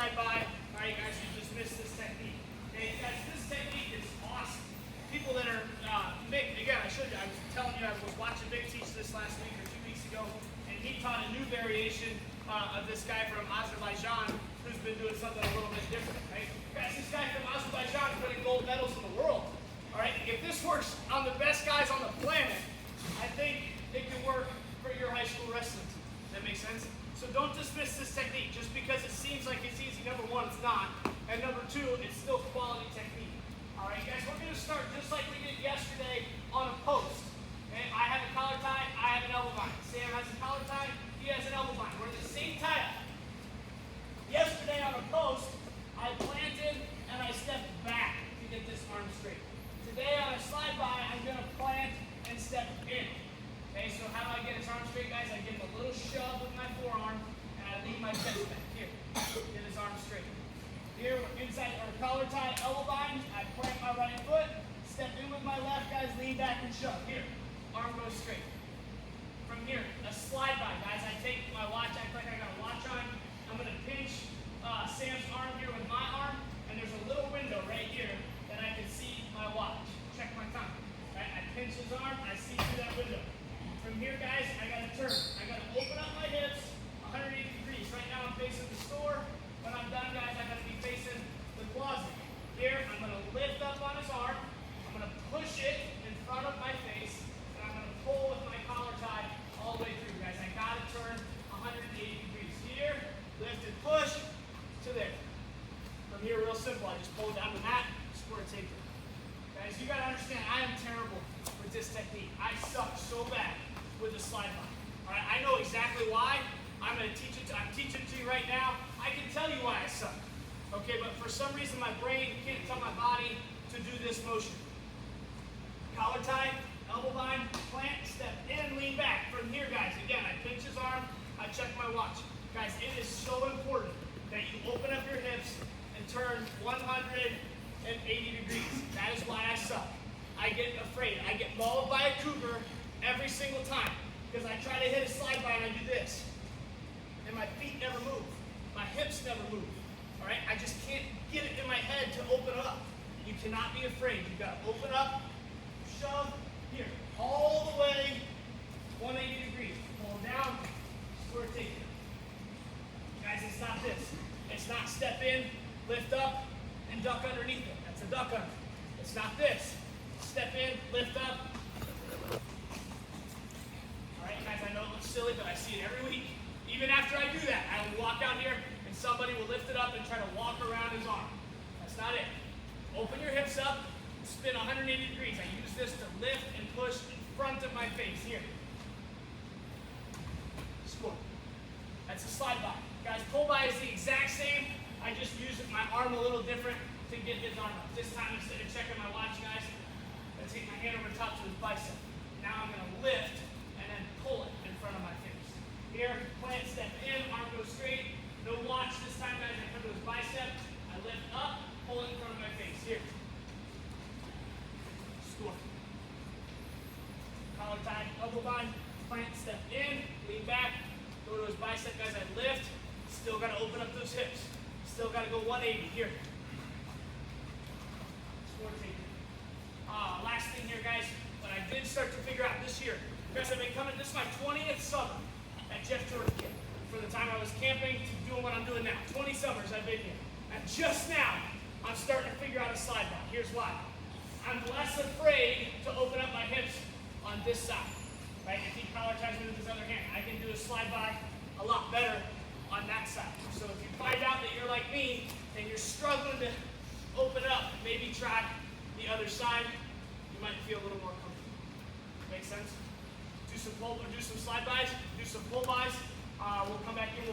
slide by. All right, guys, you just missed this technique. Okay, guys, this technique is awesome. People that are, Mick, again, I was telling you, I was watching Mick teach this last week or 2 weeks ago, and he taught a new variation of this guy from Azerbaijan who's been doing something a little bit different, right? Guys, this guy from Azerbaijan is winning gold medals in the world. All right, if this works on the best guys on the planet, I think it can work for your high school wrestling team. That makes sense? So don't dismiss this technique just because it seems like it's easy. Number one, it's not. And number two, it's still quality technique. All right, guys, we're going to start just like we did yesterday on a post. Okay? I have a collar tie, I have an elbow bind. Sam has a collar tie, he has an elbow bind. We're in the same tie-up. Yesterday on a post, I planted and I stepped back to get this arm straight. Today on a slide by, I'm going to plant and step in. Okay, so how do I get his arm straight, guys? I give him a little shove with my forearm and I lean my chest back. Here, get his arm straight. Here, inside our collar tie, elbow bind, I plant my right foot, step in with my left, guys, lean back and shove. Here, arm goes straight. From here, a slide by, guys. I take my watch, act like I got a watch on. I'm going to pinch Sam's arm here with my arm, and there's a little window right here that I can see my watch. Check my time. Right? I pinch his arm, I see through that window. From here, guys, I got to turn. I got to open up my hips 180 degrees. Right now I'm facing the store. When I'm done, guys, I got to be facing the closet. Here, I'm going to lift up on his arm. I'm going to push it in front of my face, and I'm going to pull with my collar tie all the way through, guys. I got to turn 180 degrees. Here, lift and push to there. From here, real simple. I just pull it down to the mat, square taper. Guys, you got to understand, I am terrible with this technique. I suck so bad with the slide by. All right, I know exactly why. I'm going to teach it. I'm teaching it to you right now. I can tell you why I suck. Okay, but for some reason my brain can't tell my body to do this motion. Collar tie, elbow bind, plant, step in, lean back. From here, guys, again, I pinch his arm, I check my watch. Guys, it is so important that you open up your hips and turn 180 degrees. That is why I suck. I get afraid. I get mauled by a cougar every single time because I try to hit a slide by and I do this. And my feet never move. My hips never move. All right? I just can't get it in my head to open up. You cannot be afraid. You've got to open up, shove, here, all the way 180 degrees. Pull down, square take. Guys, it's not this. It's not step in, lift up, and duck underneath it. That's a duck under. It's not this. Step in, lift up. All right, guys, I know it looks silly, but I see it every week. Even after I do that, I will walk out here and somebody will lift it up and try to walk around his arm. That's not it. Open your hips up, spin 180 degrees. I use this to lift and push in front of my face. Here. Squat. That's a slide by. Guys, pull by is the exact same. I just use my arm a little different to get his arm up. This time, instead of checking my watch, guys, I take my hand over top to his bicep. Now I'm going to lift and then pull it in front of my face. Here, plant, step in, arm goes straight. No watch this time, guys. I come to his bicep. I lift up, pull it in front of my face. Here. Score. Collar tie, elbow bind, plant, step in, lean back, go to his bicep, guys. I lift. Still got to open up those hips. Still got to go 180. Here. Score take. Last thing here, guys. What I did start to figure out this year, guys, I've been coming. This is my 20th summer at Jeff Jordan Camp. For the time I was camping to doing what I'm doing now. 20 summers I've been here. And just now, I'm starting to figure out a slide by. Here's why. I'm less afraid to open up my hips on this side. Right? If he collar ties me with his other hand, I can do a slide by a lot better on that side. So if you find out that you're like me and you're struggling to open up, maybe try the other side. You might feel a little more comfortable. Make sense? Do some slide bys, do some pull bys. We'll come back in.